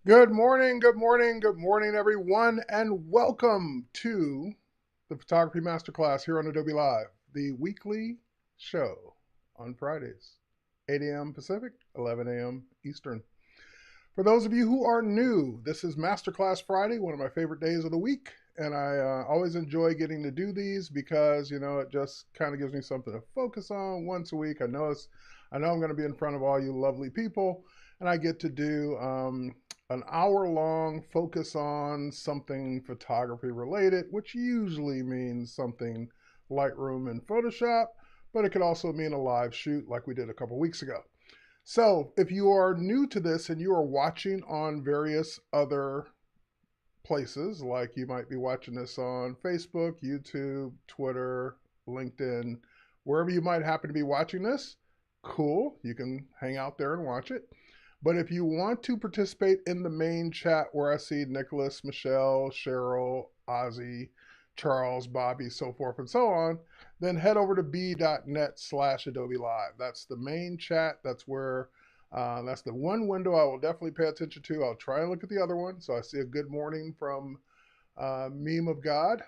Good morning, good morning, good morning, everyone, and welcome to the Photography Masterclass here on Adobe Live, the weekly show on Fridays, 8 a.m. Pacific, 11 a.m. Eastern. For those of you who are new, this is Masterclass Friday, one of my favorite days of the week, and I always enjoy getting to do these because, it just kind of gives me something to focus on once a week. I know I'm going to be in front of all you lovely people, and I get to do an hour-long focus on something photography related, which usually means something Lightroom and Photoshop, but it could also mean a live shoot like we did a couple weeks ago. So if you are new to this and you are watching on various other places, like you might be watching this on Facebook, YouTube, Twitter, LinkedIn, wherever you might happen to be watching this, cool, you can hang out there and watch it. But if you want to participate in the main chat where I see Nicholas, Michelle, Cheryl, Ozzy, Charles, Bobby, so forth and so on, then head over to b.net/Adobe Live. That's the main chat. That's where, that's the one window I will definitely pay attention to. I'll try and look at the other one. So I see a good morning from Meme of God,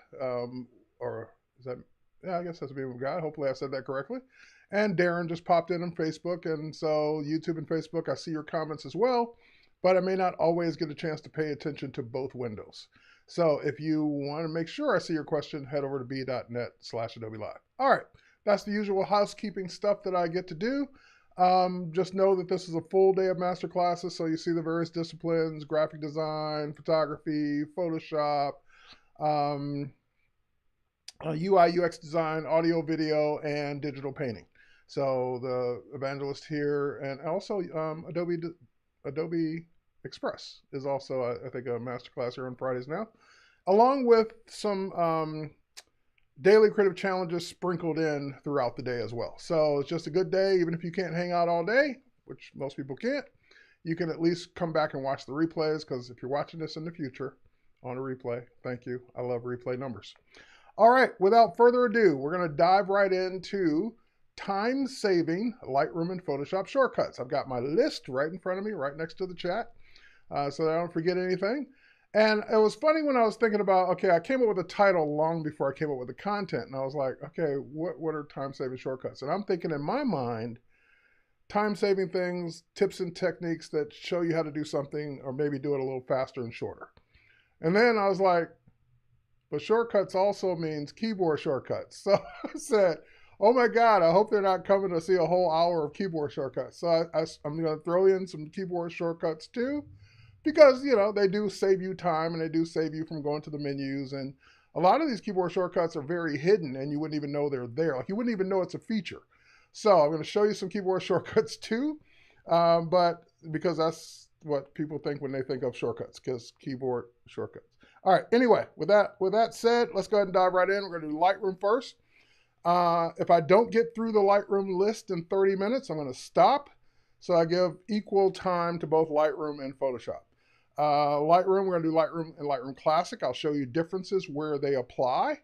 or is that, yeah, I guess that's a Meme of God. Hopefully I said that correctly. And Darren just popped in on Facebook. And so YouTube and Facebook, I see your comments as well, but I may not always get a chance to pay attention to both windows. So if you want to make sure I see your question, head over to b.net/Adobe Live. All right, that's the usual housekeeping stuff that I get to do. Just know that this is a full day of master classes. So you see the various disciplines: graphic design, photography, Photoshop, UI, UX design, audio, video, and digital painting. So the evangelist here, and also Adobe Express is also, I think, a masterclass here on Fridays now, along with some daily creative challenges sprinkled in throughout the day as well. So it's just a good day, even if you can't hang out all day, which most people can't. You can at least come back and watch the replays, because if you're watching this in the future on a replay, thank you. I love replay numbers. All right, without further ado, we're going to dive right into time-saving Lightroom and Photoshop shortcuts. I've got my list right in front of me, right next to the chat, so that I don't forget anything. And it was funny when I was thinking about, okay, I came up with a title long before I came up with the content, and I was like, okay, what are time-saving shortcuts? And I'm thinking in my mind, time-saving things, tips and techniques that show you how to do something, or maybe do it a little faster and shorter. And then I was like, but shortcuts also means keyboard shortcuts. So I said, oh my God, I hope they're not coming to see a whole hour of keyboard shortcuts. So I'm going to throw in some keyboard shortcuts too, because, they do save you time and they do save you from going to the menus. And a lot of these keyboard shortcuts are very hidden and you wouldn't even know they're there. Like you wouldn't even know it's a feature. So I'm going to show you some keyboard shortcuts too, but because that's what people think when they think of shortcuts, because keyboard shortcuts. All right, anyway, with that said, let's go ahead and dive right in. We're going to do Lightroom first. If I don't get through the Lightroom list in 30 minutes, I'm going to stop. So I give equal time to both Lightroom and Photoshop. Lightroom, we're going to do Lightroom and Lightroom Classic. I'll show you differences where they apply.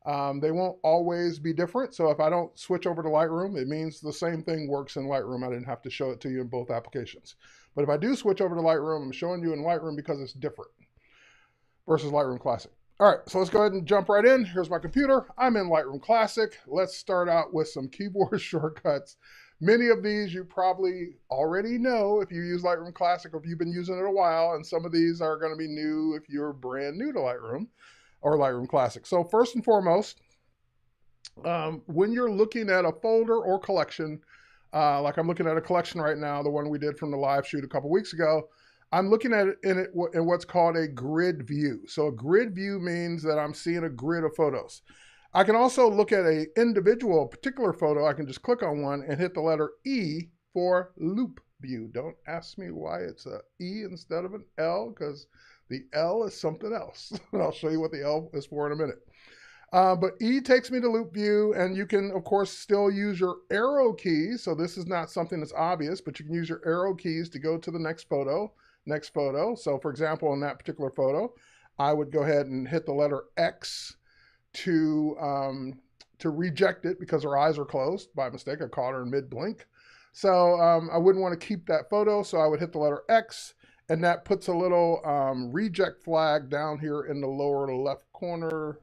They won't always be different. So if I don't switch over to Lightroom, it means the same thing works in Lightroom. I didn't have to show it to you in both applications. But if I do switch over to Lightroom, I'm showing you in Lightroom because it's different versus Lightroom Classic. All right, so let's go ahead and jump right in. Here's my computer. I'm in Lightroom Classic. Let's start out with some keyboard shortcuts. Many of these you probably already know if you use Lightroom Classic or if you've been using it a while, and some of these are going to be new if you're brand new to Lightroom or Lightroom Classic. So first and foremost, when you're looking at a folder or collection, like I'm looking at a collection right now, the one we did from the live shoot a couple weeks ago, I'm looking at it in what's called a grid view. So a grid view means that I'm seeing a grid of photos. I can also look at an individual particular photo. I can just click on one and hit the letter E for loop view. Don't ask me why it's a E instead of an L, because the L is something else. And I'll show you what the L is for in a minute. But E takes me to loop view, and you can, of course, still use your arrow keys. So this is not something that's obvious, but you can use your arrow keys to go to the next photo. So for example, in that particular photo, I would go ahead and hit the letter X to reject it because her eyes are closed by mistake. I caught her in mid blink. So I wouldn't want to keep that photo. So I would hit the letter X and that puts a little reject flag down here in the lower left corner,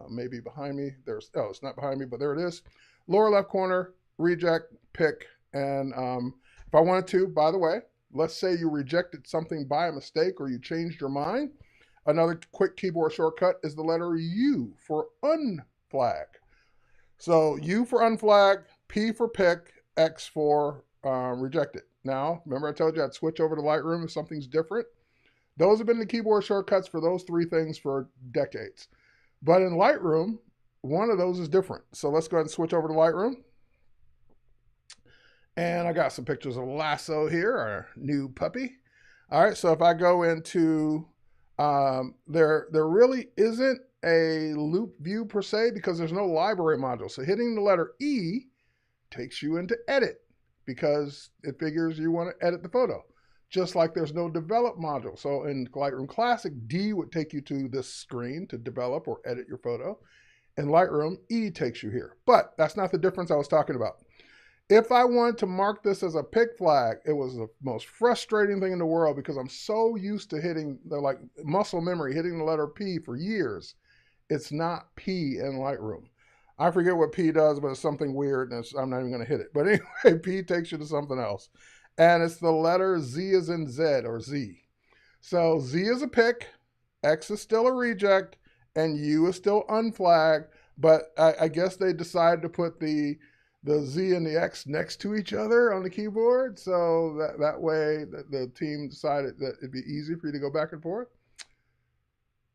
maybe behind me. Oh, it's not behind me, but there it is. Lower left corner, reject, pick, and if I wanted to, by the way, let's say you rejected something by a mistake or you changed your mind, another quick keyboard shortcut is the letter U for unflag. So U for unflag, P for pick, X for reject it. Now, remember I told you I'd switch over to Lightroom if something's different? Those have been the keyboard shortcuts for those three things for decades. But in Lightroom, one of those is different. So let's go ahead and switch over to Lightroom. And I got some pictures of Lasso here, our new puppy. All right, so if I go into, there really isn't a loop view per se because there's no library module. So hitting the letter E takes you into edit because it figures you want to edit the photo. Just like there's no develop module. So in Lightroom Classic, D would take you to this screen to develop or edit your photo. In Lightroom, E takes you here. But that's not the difference I was talking about. If I wanted to mark this as a pick flag, it was the most frustrating thing in the world because I'm so used to hitting the like muscle memory, hitting the letter P for years. It's not P in Lightroom. I forget what P does, but it's something weird, and I'm not even going to hit it. But anyway, P takes you to something else. And it's the letter Z as in Z, or Z. So Z is a pick, X is still a reject, and U is still unflagged. But I guess they decided to put the Z and the X next to each other on the keyboard. So that way the team decided that it'd be easy for you to go back and forth.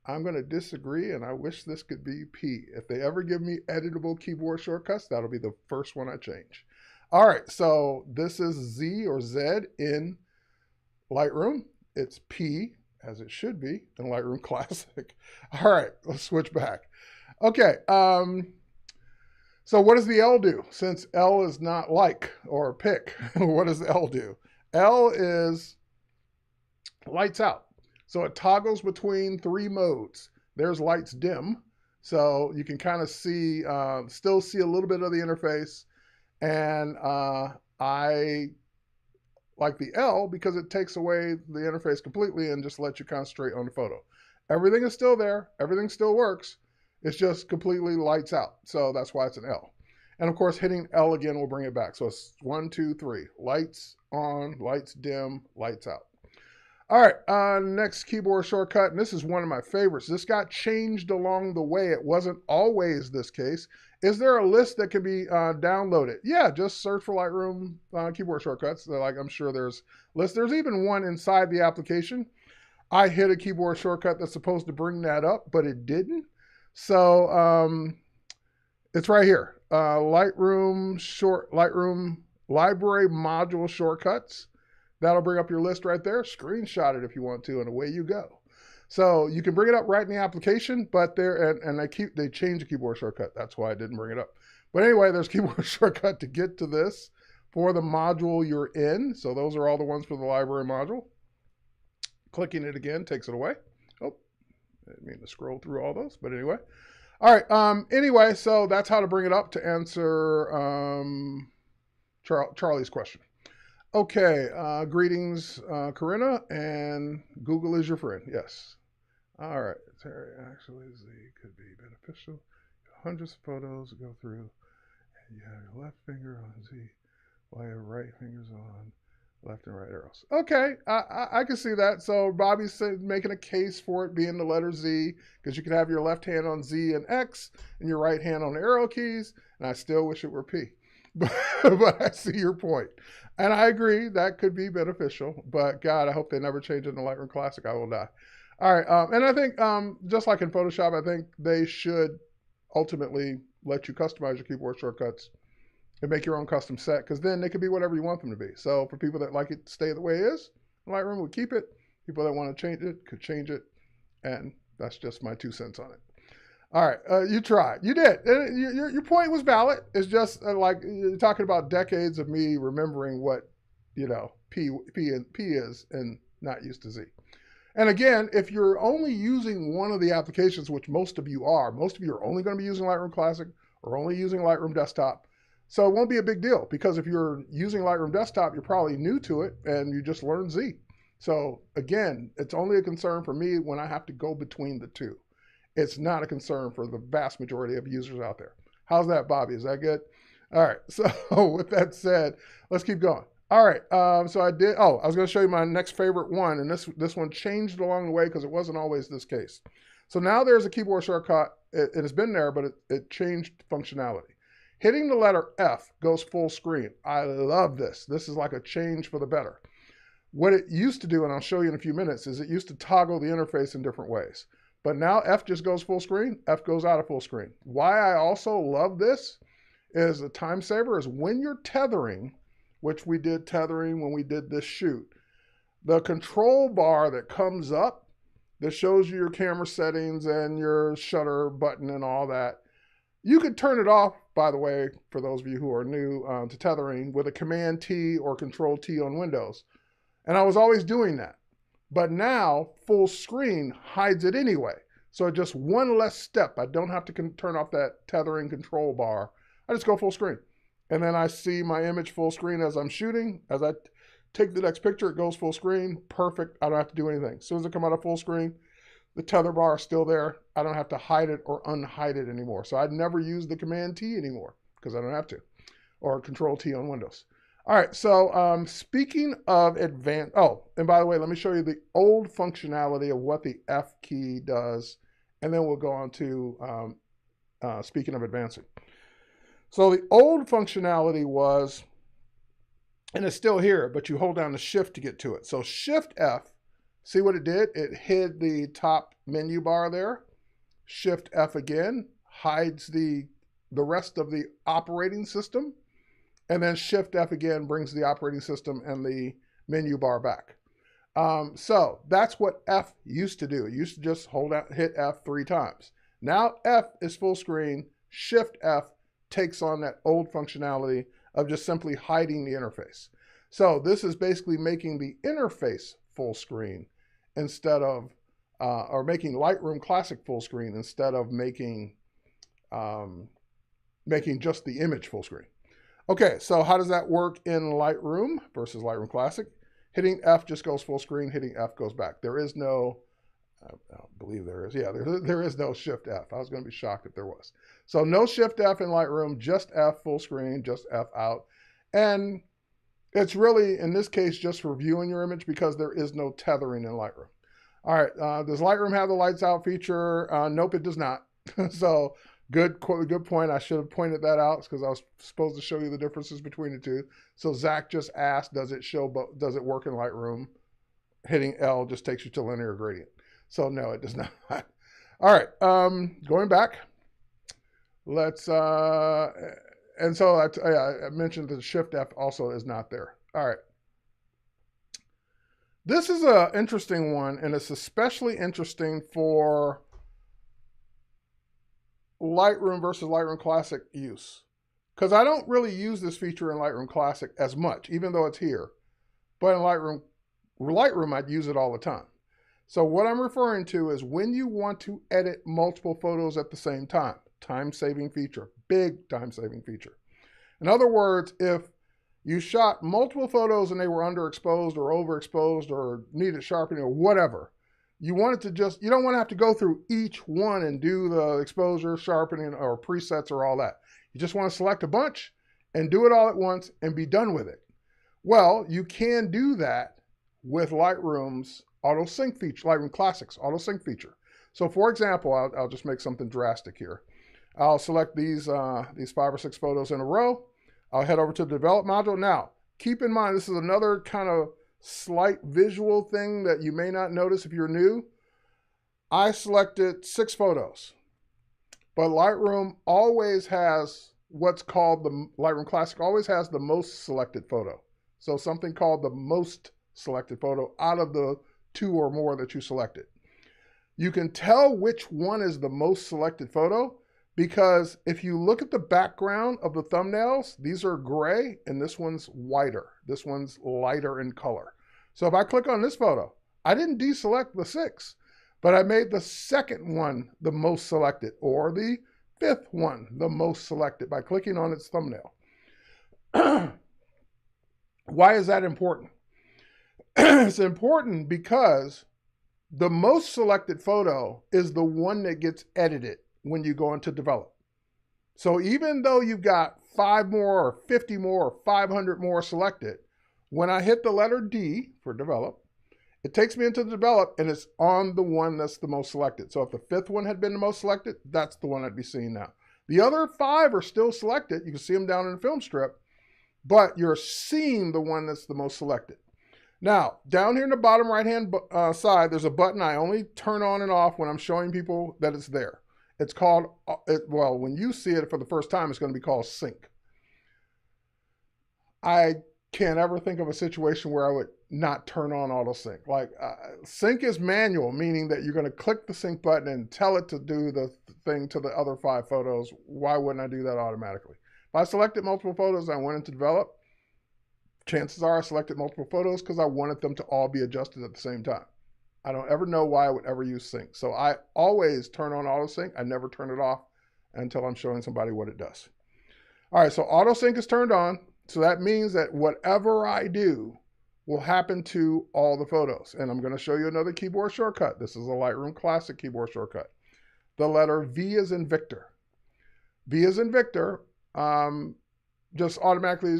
I'm going to disagree, and I wish this could be P. If they ever give me editable keyboard shortcuts, that'll be the first one I change. All right, so this is Z or Z in Lightroom. It's P, as it should be, in Lightroom Classic. All right, let's switch back. Okay, so what does the L do? Since L is not like or pick, what does L do? L is lights out. So it toggles between three modes. There's lights dim, so you can kind of see, still see a little bit of the interface. And I like the L because it takes away the interface completely and just lets you concentrate on the photo. Everything is still there. Everything still works. It's just completely lights out. So that's why it's an L. And of course, hitting L again will bring it back. So it's 1, 2, 3. Lights on, lights dim, lights out. All right, next keyboard shortcut, and this is one of my favorites. This got changed along the way. It wasn't always this case. Is there a list that can be downloaded? Yeah, just search for Lightroom keyboard shortcuts. Like I'm sure there's lists. There's even one inside the application. I hit a keyboard shortcut that's supposed to bring that up, but it didn't. So it's right here. Lightroom library module shortcuts. That'll bring up your list right there. Screenshot it if you want to, and away you go. So you can bring it up right in the application, but they change the keyboard shortcut. That's why I didn't bring it up. But anyway, there's keyboard shortcut to get to this for the module you're in. So those are all the ones for the library module. Clicking it again takes it away. Oh, I didn't mean to scroll through all those, but anyway. All right. Anyway, so that's how to bring it up to answer Charlie's question. Okay, greetings, Corinna, and Google is your friend. Yes. All right, Terry, actually, Z could be beneficial. Hundreds of photos to go through, and you have your left finger on Z while your right finger's on left and right arrows. Okay, I can see that. So Bobby's making a case for it being the letter Z, because you could have your left hand on Z and X, and your right hand on the arrow keys, and I still wish it were P. But I see your point. And I agree, that could be beneficial. But God, I hope they never change it in the Lightroom Classic. I will die. All right. And I think, just like in Photoshop, I think they should ultimately let you customize your keyboard shortcuts and make your own custom set, because then they could be whatever you want them to be. So for people that like it to stay the way it is, Lightroom would keep it. People that want to change it could change it. And that's just my 2 cents on it. All right, you tried. You did. Your point was valid. It's just like you're talking about decades of me remembering what, P is and not used to Z. And again, if you're only using one of the applications, which most of you are only going to be using Lightroom Classic or only using Lightroom Desktop. So it won't be a big deal, because if you're using Lightroom Desktop, you're probably new to it and you just learned Z. So again, it's only a concern for me when I have to go between the two. It's not a concern for the vast majority of users out there. How's that, Bobby? Is that good? All right. So with that said, let's keep going. All right. So I was going to show you my next favorite one. And this one changed along the way because it wasn't always this case. So now there's a keyboard shortcut. It has been there, but it changed functionality. Hitting the letter F goes full screen. I love this. This is like a change for the better. What it used to do, and I'll show you in a few minutes, is it used to toggle the interface in different ways. But now F just goes full screen, F goes out of full screen. Why I also love this is a time saver is when you're tethering, which we did tethering when we did this shoot, the control bar that comes up that shows you your camera settings and your shutter button and all that, you could turn it off, by the way, for those of you who are new to tethering, with a Command T or Control T on Windows. And I was always doing that. But now full screen hides it anyway. So just one less step. I don't have to turn off that tethering control bar. I just go full screen. And then I see my image full screen as I'm shooting. As I take the next picture, it goes full screen. Perfect. I don't have to do anything. As soon as I come out of full screen, the tether bar is still there. I don't have to hide it or unhide it anymore. So I'd never use the Command T anymore because I don't have to. Or Control T on Windows. All right, so speaking of advanced, and by the way, let me show you the old functionality of what the F key does, and then we'll go on to speaking of advancing. So the old functionality was, and it's still here, but you hold down the Shift to get to it. So Shift F, see what it did? It hid the top menu bar there. Shift F again, hides the rest of the operating system. And then Shift F again brings the operating system and the menu bar back. So that's what F used to do. It used to just hit F 3 times. Now F is full screen. Shift F takes on that old functionality of just simply hiding the interface. So this is basically making the interface full screen instead of, or making Lightroom Classic full screen instead of making just the image full screen. Okay, so how does that work in Lightroom versus Lightroom Classic? Hitting F just goes full screen, hitting F goes back. There is no, I don't believe there is, yeah, there is no Shift F. I was going to be shocked if there was. So no Shift F in Lightroom, just F full screen, just F out. And it's really, in this case, just for viewing your image because there is no tethering in Lightroom. All right, does Lightroom have the lights out feature? Nope, it does not. So good point. I should have pointed that out because I was supposed to show you the differences between the two. So Zach just asked, does it work in Lightroom? Hitting L just takes you to linear gradient. So no, it does not. All right, going back. Let's, and so I mentioned that Shift F also is not there. All right. This is an interesting one, and it's especially interesting for Lightroom versus Lightroom Classic use. Because I don't really use this feature in Lightroom Classic as much, even though it's here. But in Lightroom, I'd use it all the time. So what I'm referring to is when you want to edit multiple photos at the same time. Time-saving feature, big time-saving feature. In other words, if you shot multiple photos and they were underexposed or overexposed or needed sharpening or whatever, you don't want to have to go through each one and do the exposure, sharpening, or presets or all that. You just want to select a bunch and do it all at once and be done with it. Well, you can do that with Lightroom's auto sync feature, Lightroom Classic's auto sync feature. So for example, I'll just make something drastic here. I'll select these 5 or 6 photos in a row. I'll head over to the develop module. Now, keep in mind, this is another kind of slight visual thing that you may not notice if you're new. I selected 6 photos, but Lightroom always has what's called Lightroom Classic always has the most selected photo. So something called the most selected photo out of the 2 or more that you selected. You can tell which one is the most selected photo because if you look at the background of the thumbnails, these are gray and this one's whiter. This one's lighter in color. So if I click on this photo, I didn't deselect the 6, but I made the second one the most selected or the 5th one the most selected by clicking on its thumbnail. Why is that important? It's important because the most selected photo is the one that gets edited when you go into develop. So even though you've got 5 more or 50 more or 500 more selected, when I hit the letter D for develop, it takes me into the develop and it's on the one that's the most selected. So if the 5th one had been the most selected, that's the one I'd be seeing now. The other 5 are still selected. You can see them down in the film strip, but you're seeing the one that's the most selected. Now, down here in the bottom right-hand side, there's a button I only turn on and off when I'm showing people that it's there. It's called, well, when you see it for the first time, it's going to be called sync. I can't ever think of a situation where I would not turn on auto sync. Like sync is manual, meaning that you're going to click the sync button and tell it to do the thing to the other 5 photos. Why wouldn't I do that automatically? If I selected multiple photos and I went into develop, chances are I selected multiple photos because I wanted them to all be adjusted at the same time. I don't ever know why I would ever use sync. So I always turn on auto sync. I never turn it off until I'm showing somebody what it does. All right, so auto sync is turned on. So that means that whatever I do will happen to all the photos. And I'm going to show you another keyboard shortcut. This is a Lightroom Classic keyboard shortcut. The letter V as in Victor. V as in Victor just automatically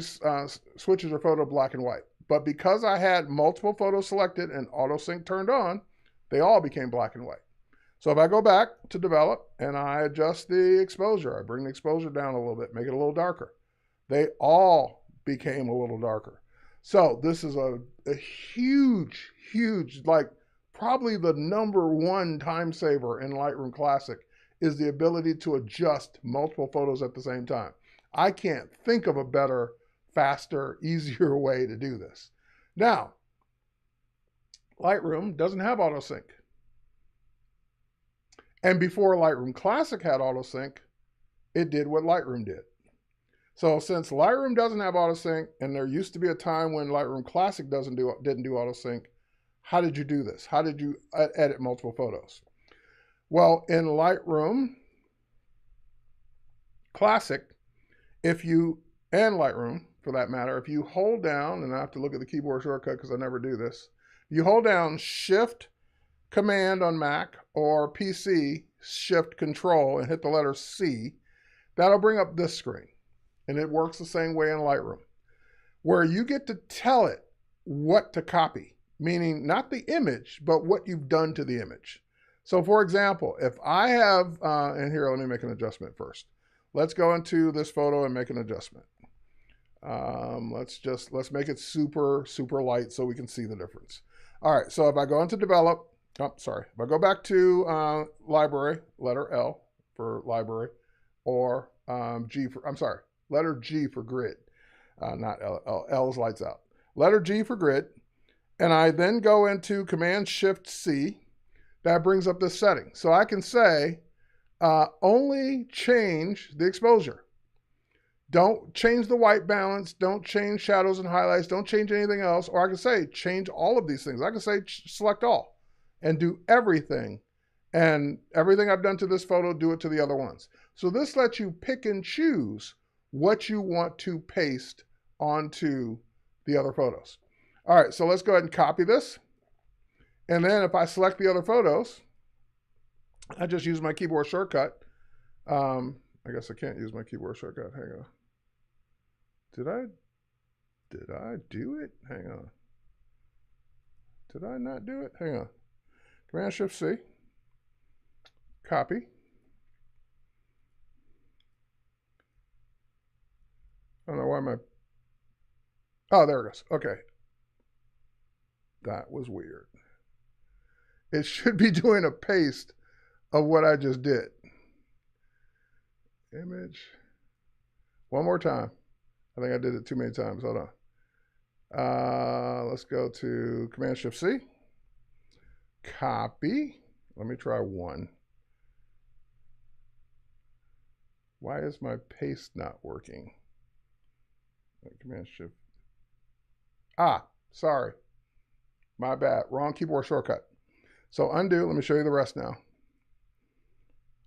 switches your photo black and white. But because I had multiple photos selected and auto sync turned on, they all became black and white. So if I go back to develop and I adjust the exposure, I bring the exposure down a little bit, make it a little darker, they all became a little darker. So this is a huge, like probably the #1 time saver in Lightroom Classic is the ability to adjust multiple photos at the same time. I can't think of a better, faster, easier way to do this. Now, Lightroom doesn't have auto sync. And before Lightroom Classic had auto sync, it did what Lightroom did. So since Lightroom doesn't have auto sync, and there used to be a time when Lightroom Classic didn't do auto sync, how did you do this? How did you edit multiple photos? Well, in Lightroom Classic, and Lightroom for that matter, if you hold down, and I have to look at the keyboard shortcut because I never do this, you hold down Shift Command on Mac or PC, Shift Control, and hit the letter C, that'll bring up this screen. And it works the same way in Lightroom, where you get to tell it what to copy, meaning not the image, but what you've done to the image. So for example, if I have, and here, let me make an adjustment first. Let's go into this photo and make an adjustment. Let's make it super light so we can see the difference. If I go into develop, if I go back to library, letter L for library, or letter G for grid, not L. L is lights out. Letter G for grid, and I then go into Command Shift C. That brings up this setting. So I can say, only change the exposure. Don't change the white balance. Don't change shadows and highlights. Don't change anything else. Or I can say, change all of these things. I can say, select all and do everything. And everything I've done to this photo, do it to the other ones. So this lets you pick and choose what you want to paste onto the other photos. All right, so let's go ahead and copy this. And then if I select the other photos, I just use my keyboard shortcut. I guess I can't use my keyboard shortcut. Hang on. Did I do it? Hang on. Did I not do it? Hang on. Command Shift C. Copy. I don't know why my... Oh, there it goes. Okay. That was weird. It should be doing a paste of what I just did. Image. One more time. I think I did it too many times. Hold on. Let's go to Command Shift C. Copy. Let me try one. Why is my paste not working? Command Shift. Sorry. My bad. Wrong keyboard shortcut. So undo. Let me show you the rest now.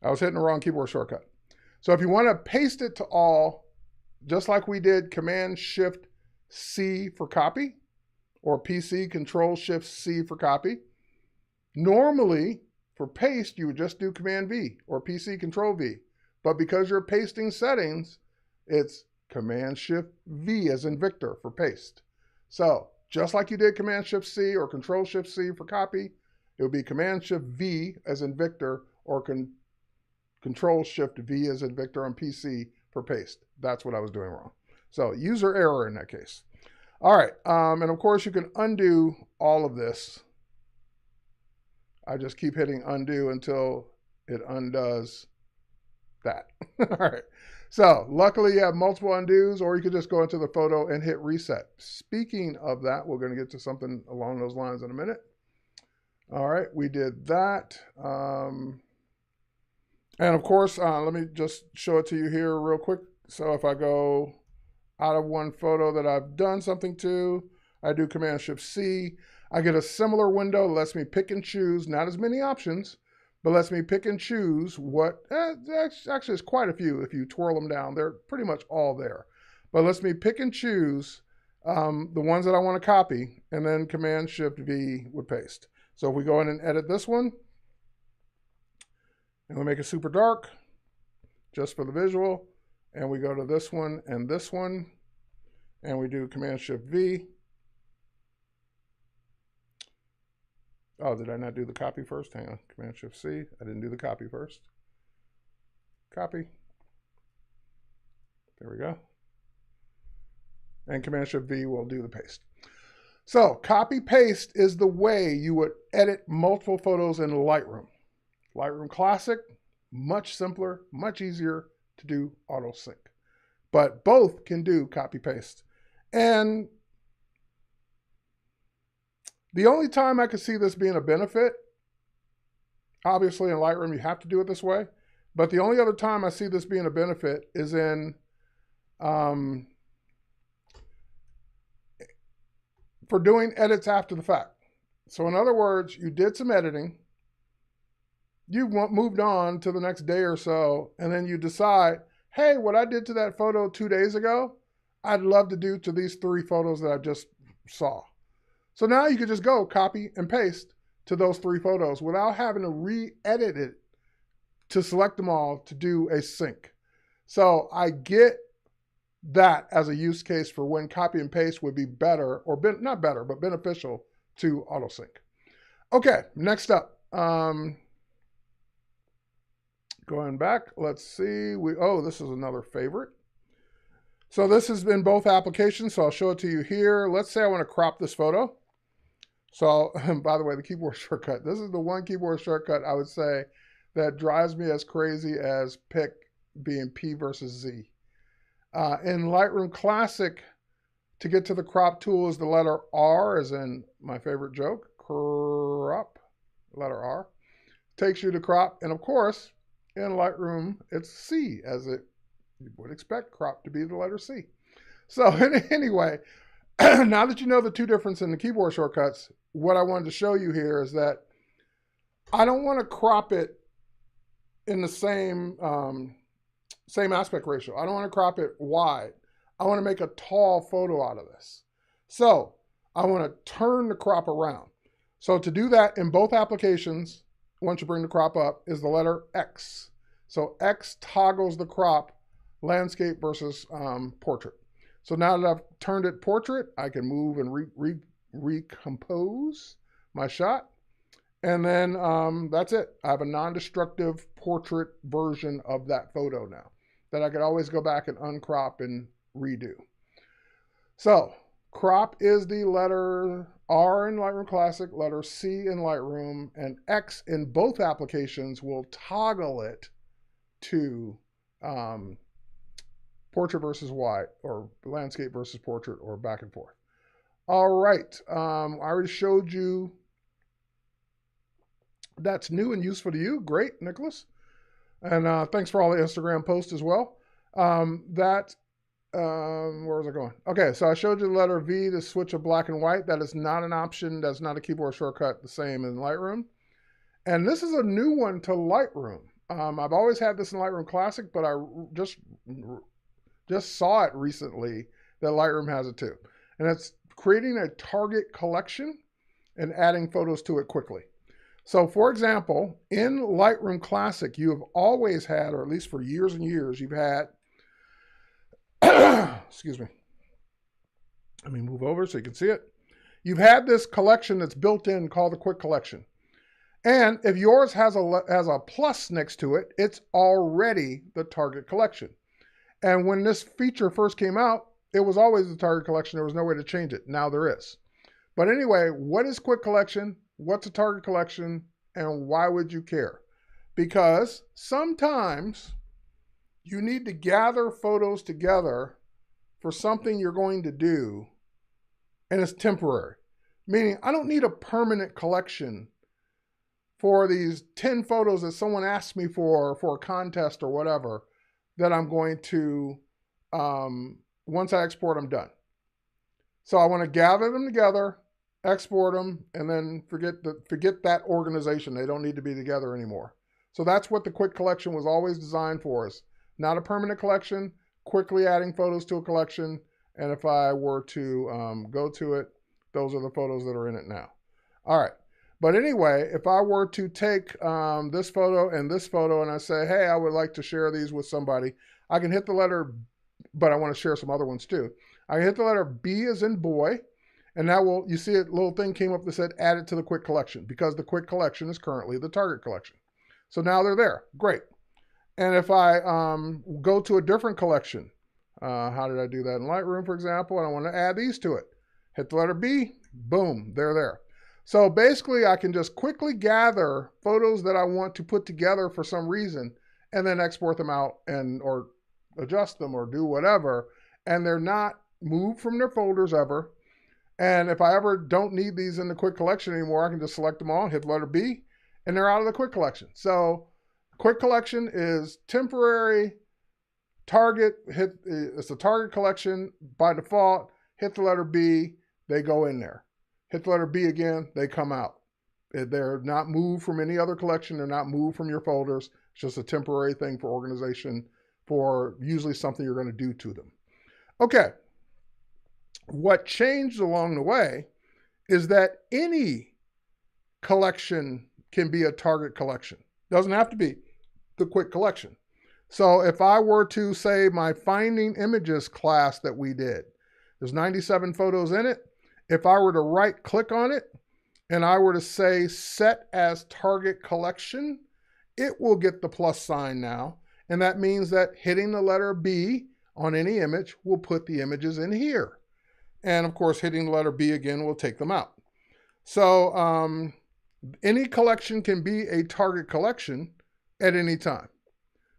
I was hitting the wrong keyboard shortcut. So if you want to paste it to all, just like we did Command Shift C for copy, or PC, Control-Shift-C for copy. Normally, for paste, you would just do Command-V or PC, Control-V. But because you're pasting settings, it's Command-Shift-V as in Victor for paste. So just like you did Command-Shift-C or Control-Shift-C for copy, it would be Command-Shift-V as in Victor or Control-Shift-V as in Victor on PC for paste. That's what I was doing wrong. So user error in that case. All right, and of course you can undo all of this. I just keep hitting undo until it undoes that. All right. So luckily you have multiple undos, or you could just go into the photo and hit reset. Speaking of that, we're going to get to something along those lines in a minute. All right, we did that. And of course, let me just show it to you here real quick. So if I go out of one photo that I've done something to, I do Command-Shift-C. I get a similar window that lets me pick and choose, not as many options, but lets me pick and choose what, actually it's quite a few. If you twirl them down, they're pretty much all there. But lets me pick and choose the ones that I want to copy, and then Command-Shift-V would paste. So if we go in and edit this one, and we make it super dark, just for the visual, and we go to this one, and we do Command-Shift-V. Oh, did I not do the copy first? Hang on, Command-Shift-C. I didn't do the copy first. Copy. There we go. And Command-Shift-V will do the paste. So copy-paste is the way you would edit multiple photos in Lightroom. Lightroom Classic, much simpler, much easier to do auto sync. But both can do copy-paste. And the only time I could see this being a benefit, obviously in Lightroom you have to do it this way, but the only other time I see this being a benefit is in for doing edits after the fact. So in other words, you did some editing, you moved on to the next day or so, and then you decide, hey, what I did to that photo 2 days ago, I'd love to do to these 3 photos that I just saw. So now you could just go copy and paste to those 3 photos without having to re-edit it to select them all to do a sync. So I get that as a use case for when copy and paste would be better, or not better, but beneficial to auto sync. Okay, next up. Going back, let's see. Oh, this is another favorite. So this has been both applications, so I'll show it to you here. Let's say I want to crop this photo. So, by the way, the keyboard shortcut. This is the one keyboard shortcut I would say that drives me as crazy as pick being P versus Z. In Lightroom Classic, to get to the crop tool is the letter R, as in my favorite joke, crop, letter R. Takes you to crop, and of course, in Lightroom, it's C, as you would expect crop to be the letter C. So anyway, now that you know the 2 differences in the keyboard shortcuts, what I wanted to show you here is that I don't want to crop it in the same aspect ratio. I don't want to crop it wide. I want to make a tall photo out of this. So I want to turn the crop around. So to do that in both applications, once you bring the crop up, is the letter X. So X toggles the crop, landscape versus portrait. So now that I've turned it portrait, I can move and recompose my shot. And then that's it. I have a non-destructive portrait version of that photo now that I could always go back and uncrop and redo. So crop is the letter R in Lightroom Classic, letter C in Lightroom, and X in both applications will toggle it to portrait versus white, or landscape versus portrait, or back and forth. All right, I already showed you that's new and useful to you. Great, Nicholas. And thanks for all the Instagram posts as well. Where was I going? Okay, so I showed you the letter V to switch of black and white. That is not an option. That's not a keyboard shortcut, the same in Lightroom. And this is a new one to Lightroom. I've always had this in Lightroom Classic, but I just saw it recently that Lightroom has it too. And it's creating a target collection and adding photos to it quickly. So for example, in Lightroom Classic, you have always had, or at least for years and years, you've had, excuse me, let me move over so you can see it. You've had this collection that's built in called the Quick Collection. And if yours has a plus next to it, it's already the target collection. And when this feature first came out, it was always the target collection. There was no way to change it. Now there is. But anyway, what is Quick Collection? What's a target collection? And why would you care? Because sometimes you need to gather photos together for something you're going to do, and it's temporary. Meaning, I don't need a permanent collection for these 10 photos that someone asked me for a contest or whatever, that I'm going to, once I export, I'm done. So I want to gather them together, export them, and then forget that organization. They don't need to be together anymore. So that's what the Quick Collection was always designed for, is not a permanent collection, quickly adding photos to a collection. And if I were to go to it, those are the photos that are in it now. All right. But anyway, if I were to take this photo and I say, hey, I would like to share these with somebody, I can hit the letter, but I want to share some other ones too. I can hit the letter B as in boy, and that will, you see a little thing came up that said add it to the Quick Collection, because the Quick Collection is currently the target collection. So now they're there. Great. And if I go to a different collection, how did I do that in Lightroom, for example, and I want to add these to it, hit the letter B, boom, they're there. So basically, I can just quickly gather photos that I want to put together for some reason, and then export them out or adjust them or do whatever, and they're not moved from their folders ever. And if I ever don't need these in the Quick Collection anymore, I can just select them all, hit the letter B, and they're out of the Quick Collection. So Quick Collection is temporary, target, it's a target collection by default, hit the letter B, they go in there. Hit the letter B again, they come out. They're not moved from any other collection. They're not moved from your folders. It's just a temporary thing for organization, for usually something you're going to do to them. Okay. What changed along the way is that any collection can be a target collection. Doesn't have to be the Quick Collection. So if I were to say my Finding Images class that we did, there's 97 photos in it. If I were to right click on it and I were to say set as target collection, it will get the plus sign now. And that means that hitting the letter B on any image will put the images in here. And of course, hitting the letter B again will take them out. So any collection can be a target collection at any time.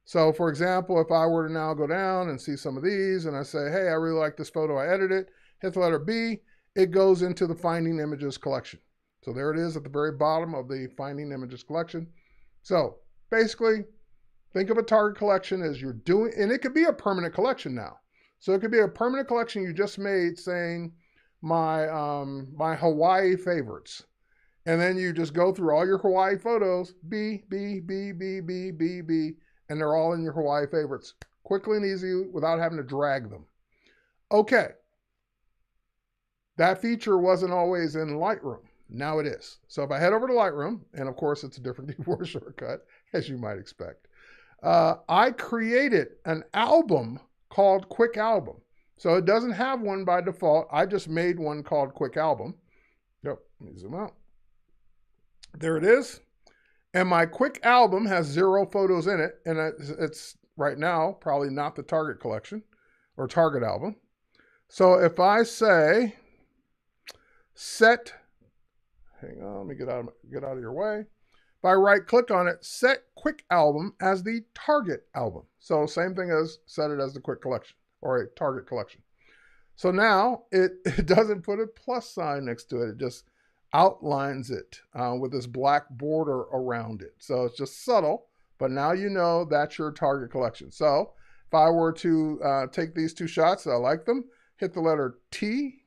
So for example, if I were to now go down and see some of these and I say, hey, I really like this photo, I edit it, hit the letter B, it goes into the Finding Images collection. So there it is at the very bottom of the Finding Images collection. So basically, think of a target collection as you're doing, and it could be a permanent collection now. So it could be a permanent collection you just made saying my Hawaii favorites. And then you just go through all your Hawaii photos, B, B, B, B, B, B, B, and they're all in your Hawaii favorites. Quickly and easy without having to drag them. Okay. That feature wasn't always in Lightroom. Now it is. So if I head over to Lightroom, and of course it's a different keyboard shortcut, as you might expect, I created an album called Quick Album. So it doesn't have one by default. I just made one called Quick Album. Yep, let me zoom out. There it is. And my Quick Album has 0 photos in it. And it's right now probably not the target collection or target album. So if I say set, hang on, let me get out of your way. If I right click on it, set Quick Album as the target album. So same thing as set it as the Quick Collection or a target collection. So now it doesn't put a plus sign next to it. It just outlines it with this black border around it. So it's just subtle, but now you know that's your target collection. So if I were to take these 2 shots, I like them, hit the letter T,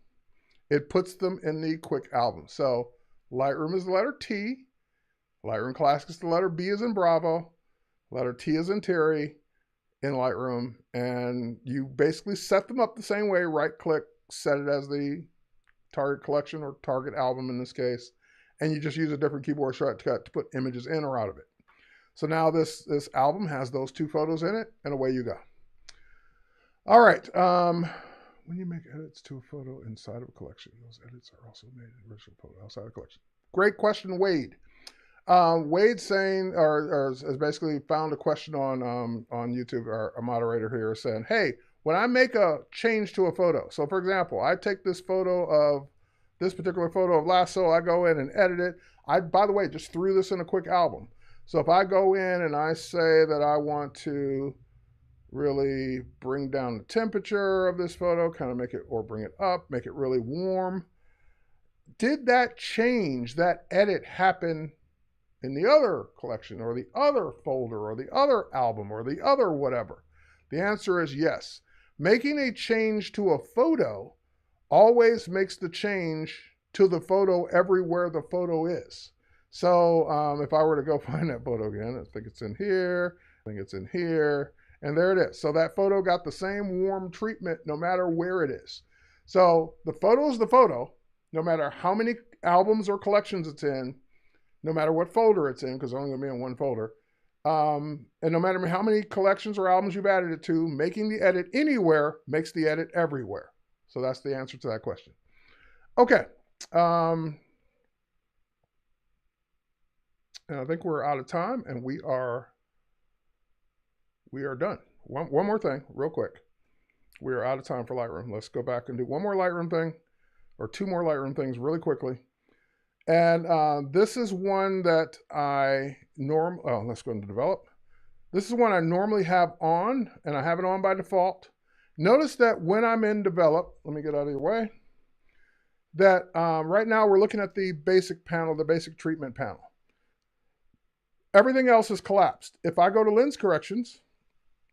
it puts them in the Quick Album. So Lightroom is the letter T, Lightroom Classic is the letter B as in Bravo, letter T as in Terry in Lightroom, and you basically set them up the same way, right click, set it as the target collection or target album in this case, and you just use a different keyboard shortcut to put images in or out of it. So now this album has those 2 photos in it, and away you go. All right. When you make edits to a photo inside of a collection, those edits are also made in the original photo outside of a collection. Great question, Wade. Wade's saying, or has basically found a question on YouTube, our moderator here saying, hey, when I make a change to a photo, so for example, I take this particular photo of Lasso, I go in and edit it. I, by the way, just threw this in a quick album. So if I go in and I say that I want to really bring down the temperature of this photo, kind of make it, or bring it up, make it really warm, did that change, that edit happen in the other collection or the other folder or the other album or the other whatever? The answer is yes. Making a change to a photo always makes the change to the photo everywhere the photo is. So if I were to go find that photo again, I think it's in here, I think it's in here, and there it is. So that photo got the same warm treatment no matter where it is. So the photo is the photo, no matter how many albums or collections it's in, no matter what folder it's in, because it's only going to be in one folder, and no matter how many collections or albums you've added it to, making the edit anywhere makes the edit everywhere. So that's the answer to that question. Okay. And I think we're out of time, and we are done. One more thing, real quick. We are out of time for Lightroom. Let's go back and do one more Lightroom thing, or 2 more Lightroom things really quickly. And this is one that let's go into develop. This is one I normally have on, and I have it on by default. Notice that when I'm in develop, let me get out of your way, that right now we're looking at the basic panel, the basic treatment panel. Everything else is collapsed. If I go to lens corrections,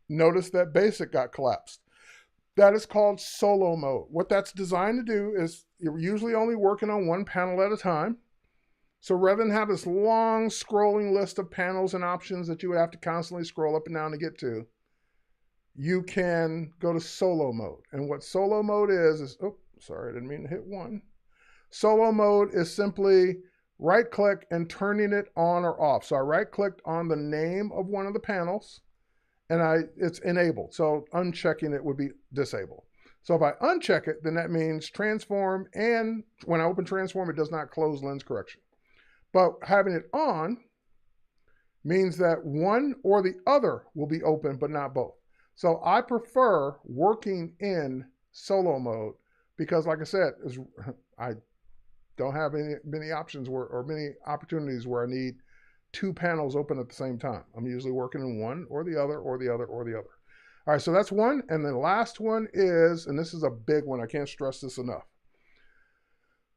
notice that basic got collapsed. That is called solo mode. What that's designed to do is you're usually only working on one panel at a time. So rather than have this long scrolling list of panels and options that you would have to constantly scroll up and down to get to, you can go to solo mode. And what solo mode is, oh, sorry, I didn't mean to hit 1. Solo mode is simply right click and turning it on or off. So I right clicked on the name of one of the panels and it's enabled. So unchecking it would be disabled. So if I uncheck it, then that means transform, and when I open transform, it does not close lens correction. But having it on means that one or the other will be open, but not both. So I prefer working in solo mode because, like I said, I don't have many options or many opportunities where I need 2 panels open at the same time. I'm usually working in one or the other or the other or the other. All right, so that's one. And the last one is, and this is a big one, I can't stress this enough.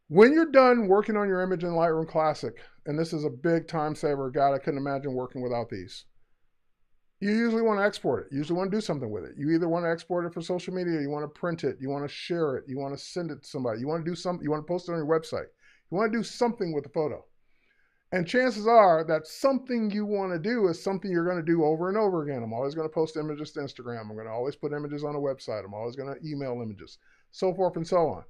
When you're done working on your image in Lightroom Classic, and this is a big time saver, God, I couldn't imagine working without these. You usually want to export it. You usually want to do something with it. You either want to export it for social media, you want to print it, you want to share it, you want to send it to somebody, you want to do something, you want to post it on your website. You want to do something with the photo. And chances are that something you want to do is something you're going to do over and over again. I'm always going to post images to Instagram. I'm going to always put images on a website. I'm always going to email images, so forth and so on.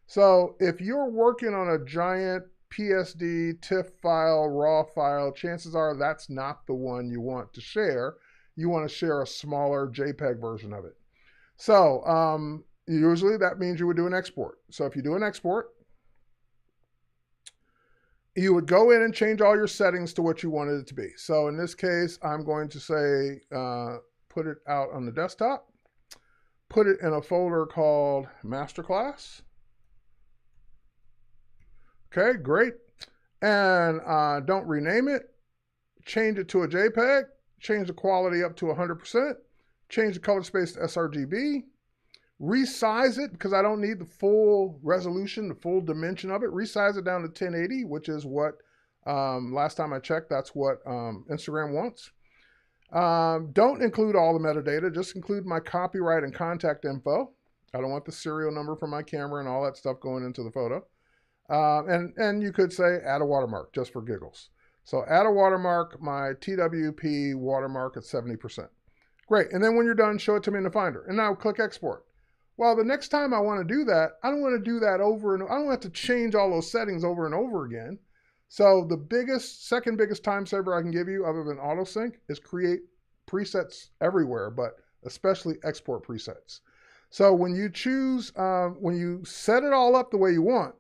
So if you're working on a giant PSD, TIFF file, RAW file, chances are that's not the one you want to share. You want to share a smaller JPEG version of it. So usually that means you would do an export. So if you do an export, you would go in and change all your settings to what you wanted it to be. So in this case, I'm going to say, put it out on the desktop, put it in a folder called Masterclass. Okay, great. And don't rename it. Change it to a JPEG. Change the quality up to 100%. Change the color space to sRGB. Resize it because I don't need the full resolution, the full dimension of it. Resize it down to 1080, which is what, last time I checked, that's what Instagram wants. Don't include all the metadata. Just include my copyright and contact info. I don't want the serial number for my camera and all that stuff going into the photo. And you could say add a watermark just for giggles. So add a watermark, my TWP watermark at 70%. Great. And then when you're done, show it to me in the Finder. And now click export. Well, the next time I want to do that, I don't want to do that over and I don't have to change all those settings over and over again. So the second biggest time saver I can give you other than auto sync is create presets everywhere, but especially export presets. So when you choose, when you set it all up the way you want,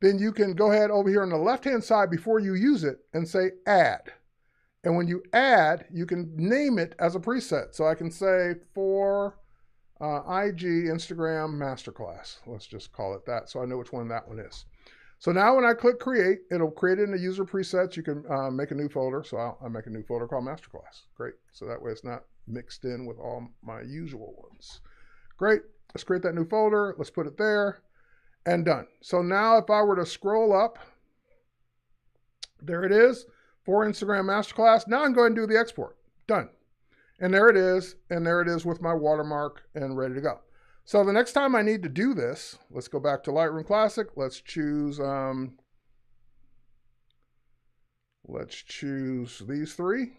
then you can go ahead over here on the left-hand side before you use it and say add. And when you add, you can name it as a preset. So I can say for IG Instagram Masterclass. Let's just call it that so I know which one that one is. So now when I click create, it'll create it in the user presets. You can make a new folder. So I'll make a new folder called Masterclass. Great. So that way it's not mixed in with all my usual ones. Great. Let's create that new folder. Let's put it there and done. So now if I were to scroll up, there it is for Instagram Masterclass. Now I can go ahead and do the export. Done. And there it is with my watermark and ready to go. So the next time I need to do this, let's go back to Lightroom Classic. Let's choose these three.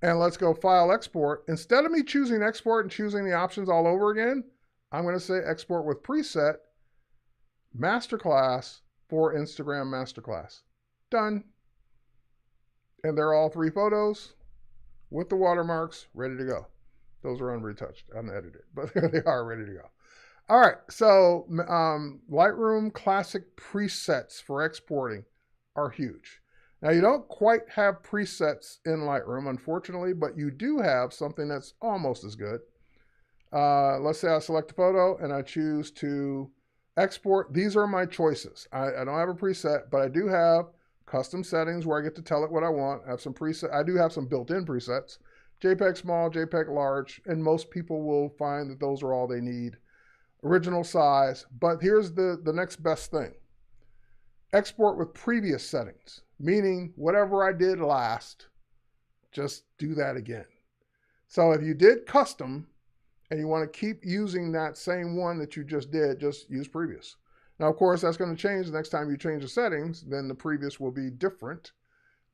And let's go File, Export. Instead of me choosing Export and choosing the options all over again, I'm going to say Export with Preset, Masterclass for Instagram Masterclass. Done. And they're all three photos with the watermarks ready to go. Those are unretouched, unedited, but there they are ready to go. All right, so Lightroom Classic presets for exporting are huge. Now you don't quite have presets in Lightroom, unfortunately, but you do have something that's almost as good. Let's say I select a photo and I choose to export. These are my choices. I don't have a preset, but I do have custom settings where I get to tell it what I want. I have some preset. I do have some built-in presets, JPEG small, JPEG large, and most people will find that those are all they need. Original size, but here's the next best thing. Export with previous settings, meaning whatever I did last, just do that again. So if you did custom and you want to keep using that same one that you just did, just use previous. Now, of course, that's going to change the next time you change the settings, then the previous will be different,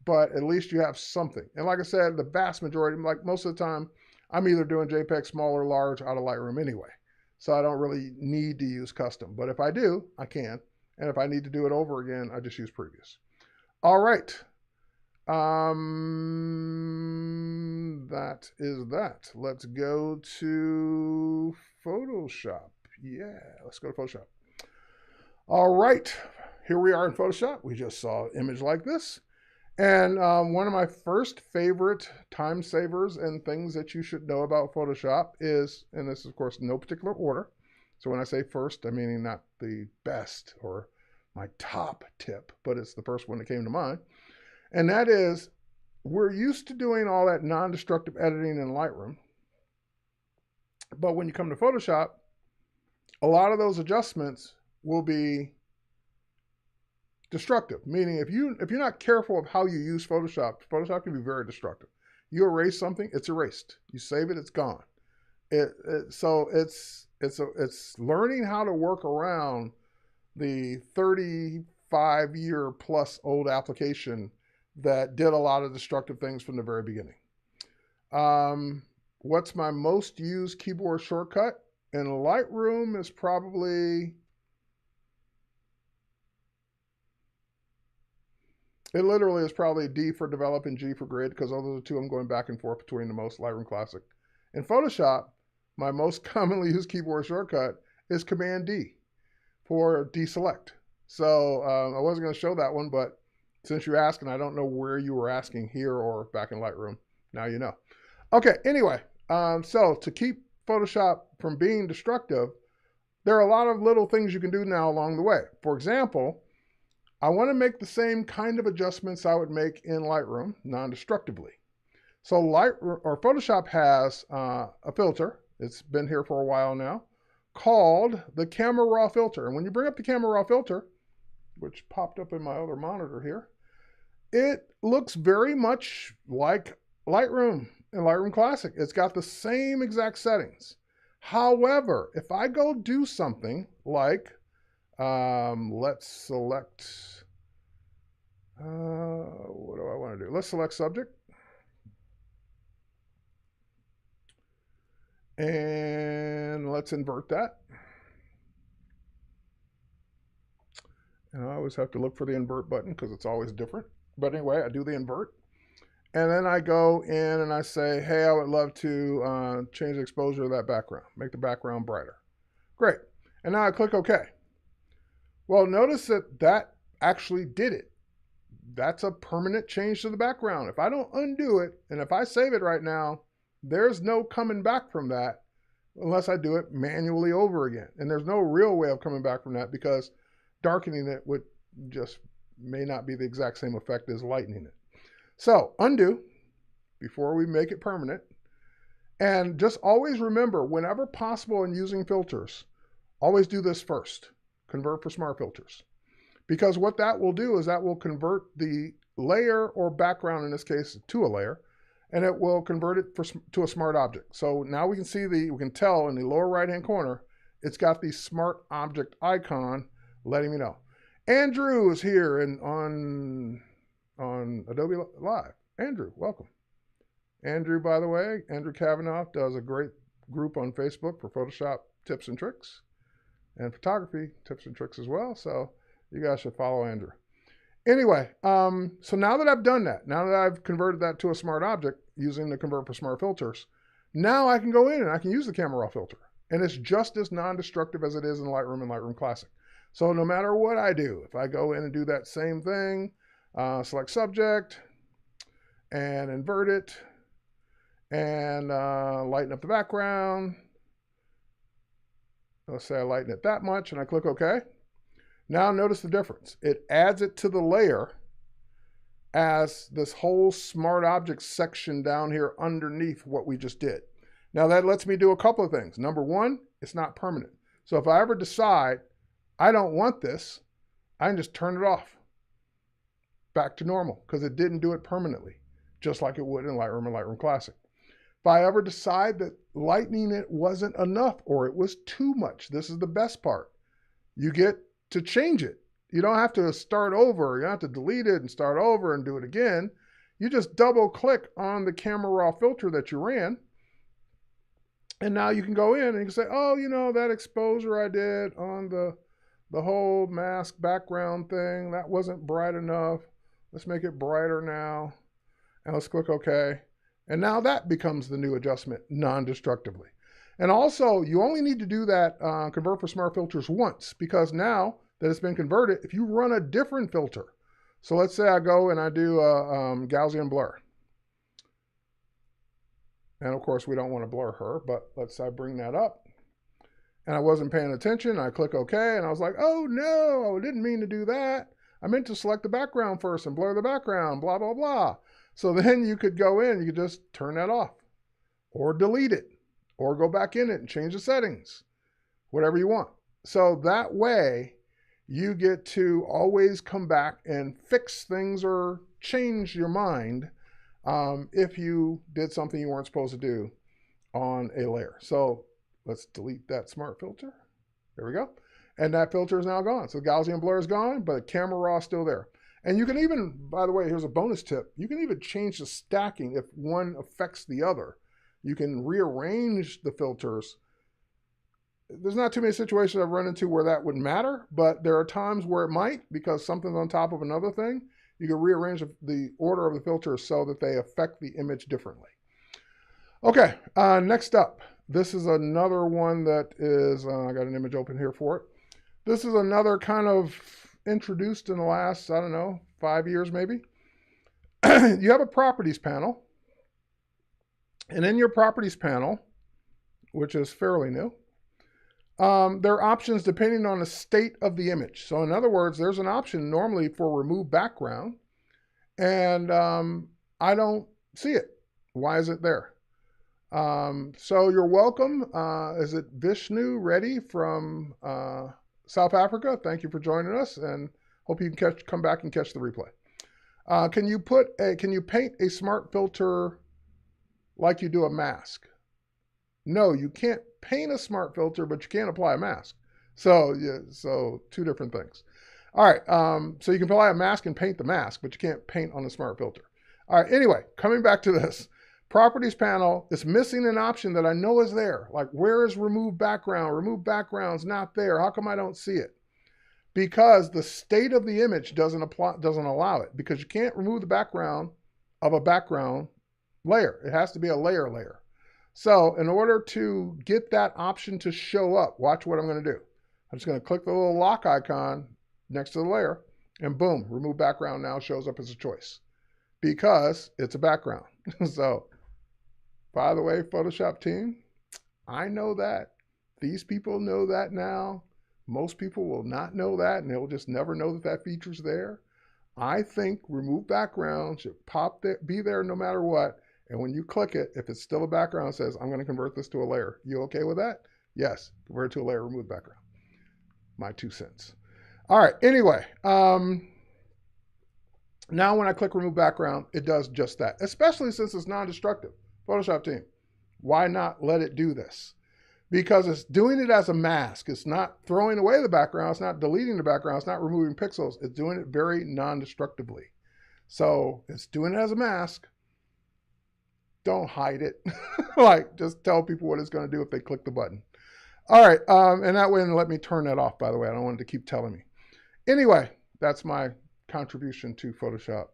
but at least you have something. And like I said, the vast majority, like most of the time, I'm either doing JPEG small or large out of Lightroom anyway. So I don't really need to use custom, but if I do, I can. And if I need to do it over again, I just use previous. All right. That is that. Let's go to Photoshop. Yeah, let's go to Photoshop. All right, here we are in Photoshop. We just saw an image like this. And one of my first favorite time savers and things that you should know about Photoshop is, and this is of course no particular order. So when I say first, I'm meaning not the best or my top tip, but it's the first one that came to mind. And that is, we're used to doing all that non-destructive editing in Lightroom. But when you come to Photoshop, a lot of those adjustments will be destructive, meaning if you're not careful of how you use Photoshop, Photoshop can be very destructive. You erase something, it's erased. You save it, it's gone. So it's learning how to work around the 35-year plus old application that did a lot of destructive things from the very beginning. What's my most used keyboard shortcut in Lightroom is probably, it literally is probably D for develop and G for grid, because those are the two I'm going back and forth between the most. Lightroom Classic. In Photoshop, my most commonly used keyboard shortcut is Command D for deselect. So I wasn't going to show that one, but since you're asking, I don't know where you were asking, here or back in Lightroom. Now you know. Okay, anyway, so to keep Photoshop from being destructive, there are a lot of little things you can do now along the way. For example, I want to make the same kind of adjustments I would make in Lightroom non-destructively. So Photoshop has a filter. It's been here for a while now, called the Camera Raw filter. And when you bring up the Camera Raw filter, which popped up in my other monitor here, it looks very much like Lightroom and Lightroom Classic. It's got the same exact settings. However, if I go do something like, let's select, what do I want to do? Let's select subject. And And let's invert that. And I always have to look for the invert button because it's always different. But anyway, I do the invert. And then I go in and I say, hey, I would love to change the exposure of that background, make the background brighter. Great. And now I click OK. Well, notice that that actually did it. That's a permanent change to the background. If I don't undo it, and if I save it right now, there's no coming back from that unless I do it manually over again. And there's no real way of coming back from that because darkening it would just may not be the exact same effect as lightening it. So undo before we make it permanent. And just always remember, whenever possible in using filters, always do this first. Convert for smart filters. Because what that will do is that will convert the layer or background, in this case, to a layer, and it will convert it to a smart object. So now we can see we can tell in the lower right-hand corner, it's got the smart object icon letting me know. Andrew is here and on Adobe Live. Andrew, welcome. Andrew, by the way, Andrew Kavanaugh does a great group on Facebook for Photoshop tips and tricks and photography tips and tricks as well. So you guys should follow Andrew. Anyway, so now that I've done that, now that I've converted that to a smart object using the Convert for Smart Filters, now I can go in and I can use the Camera Raw filter. And it's just as non-destructive as it is in Lightroom and Lightroom Classic. So no matter what I do, if I go in and do that same thing, select subject and invert it and lighten up the background. Let's say I lighten it that much and I click OK. Now notice the difference. It adds it to the layer as this whole smart objects section down here underneath what we just did. Now that lets me do a couple of things. Number one, it's not permanent. So if I ever decide I don't want this, I can just turn it off back to normal because it didn't do it permanently, just like it would in Lightroom and Lightroom Classic. If I ever decide that lightening it wasn't enough or it was too much, this is the best part. You get to change it. You don't have to start over. You don't have to delete it and start over and do it again. You just double click on the Camera Raw filter that you ran. And now you can go in and you can say, oh, you know, that exposure I did on the whole mask background thing, that wasn't bright enough. Let's make it brighter now. And let's click OK. And now that becomes the new adjustment non-destructively. And also, you only need to do that Convert for Smart Filters once, because now that it's been converted, if you run a different filter, so let's say I go and I do a Gaussian blur. And of course, we don't want to blur her, but let's say I bring that up. And I wasn't paying attention. I click OK, and I was like, oh no, I didn't mean to do that. I meant to select the background first and blur the background, blah, blah, blah. So then you could go in, you could just turn that off or delete it or go back in it and change the settings, whatever you want. So that way you get to always come back and fix things or change your mind if you did something you weren't supposed to do on a layer. So let's delete that smart filter. There we go. And that filter is now gone. So the Gaussian blur is gone, but Camera Raw is still there. And you can even, by the way, here's a bonus tip. You can even change the stacking if one affects the other. You can rearrange the filters. There's not too many situations I've run into where that would matter, but there are times where it might, because something's on top of another thing. You can rearrange the order of the filters so that they affect the image differently. Okay, next up. This is another one that is, I got an image open here for it. This is another kind of introduced in the last, I don't know, 5 years maybe. You have a properties panel. And in your properties panel, which is fairly new, there are options depending on the state of the image. So in other words, there's an option normally for remove background, and I don't see it. Why is it there? So you're welcome. Is it Vishnu Reddy from South Africa? Thank you for joining us, and hope you can come back and catch the replay. Can you paint a smart filter like you do a mask? No, you can't paint a smart filter, but you can apply a mask. So yeah, so two different things. All right, so you can apply a mask and paint the mask, but you can't paint on the smart filter. All right, anyway, coming back to this. properties panel, it's missing an option that I know is there. Like, where is remove background? Remove background's not there. How come I don't see it? Because the state of the image doesn't allow it, because you can't remove the background of a background layer. It has to be a layer. So in order to get that option to show up, watch what I'm going to do. I'm just going to click the little lock icon next to the layer, and boom, remove background now shows up as a choice because it's a background. So, by the way, Photoshop team, I know that. These people know that now. Most people will not know that, and they'll just never know that that feature's there. I think remove background should be there no matter what. And when you click it, if it's still a background, it says, I'm going to convert this to a layer. You okay with that? Yes. Convert it to a layer, remove background. My 2 cents. All right. Anyway, now when I click remove background, it does just that, especially since it's non-destructive. Photoshop team, why not let it do this? Because it's doing it as a mask. It's not throwing away the background. It's not deleting the background. It's not removing pixels. It's doing it very non-destructively. So it's doing it as a mask. Don't hide it. Like, just tell people what it's going to do if they click the button. All right. And that way, let me turn that off, by the way. I don't want it to keep telling me. Anyway, that's my contribution to Photoshop,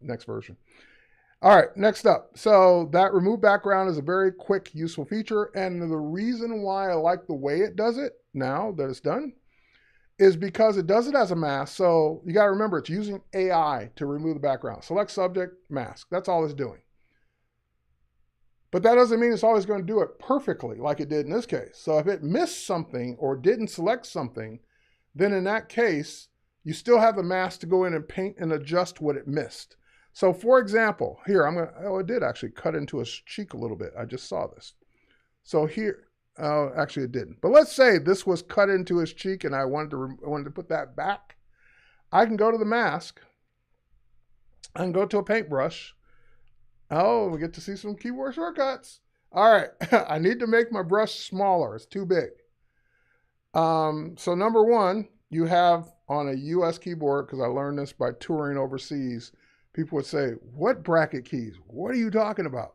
next version. All right, next up. So that remove background is a very quick, useful feature. And the reason why I like the way it does it now that it's done is because it does it as a mask. So you got to remember, it's using AI to remove the background. Select subject, mask. That's all it's doing. But that doesn't mean it's always going to do it perfectly like it did in this case. So if it missed something or didn't select something, then in that case, you still have the mask to go in and paint and adjust what it missed. So for example, here, it did actually cut into his cheek a little bit. I just saw this. So here, actually it didn't. But let's say this was cut into his cheek and I wanted to put that back. I can go to the mask. I can go to a paintbrush. Oh, we get to see some keyboard shortcuts. All right, I need to make my brush smaller. It's too big. So number one, you have on a US keyboard, because I learned this by touring overseas, people would say, what bracket keys? What are you talking about?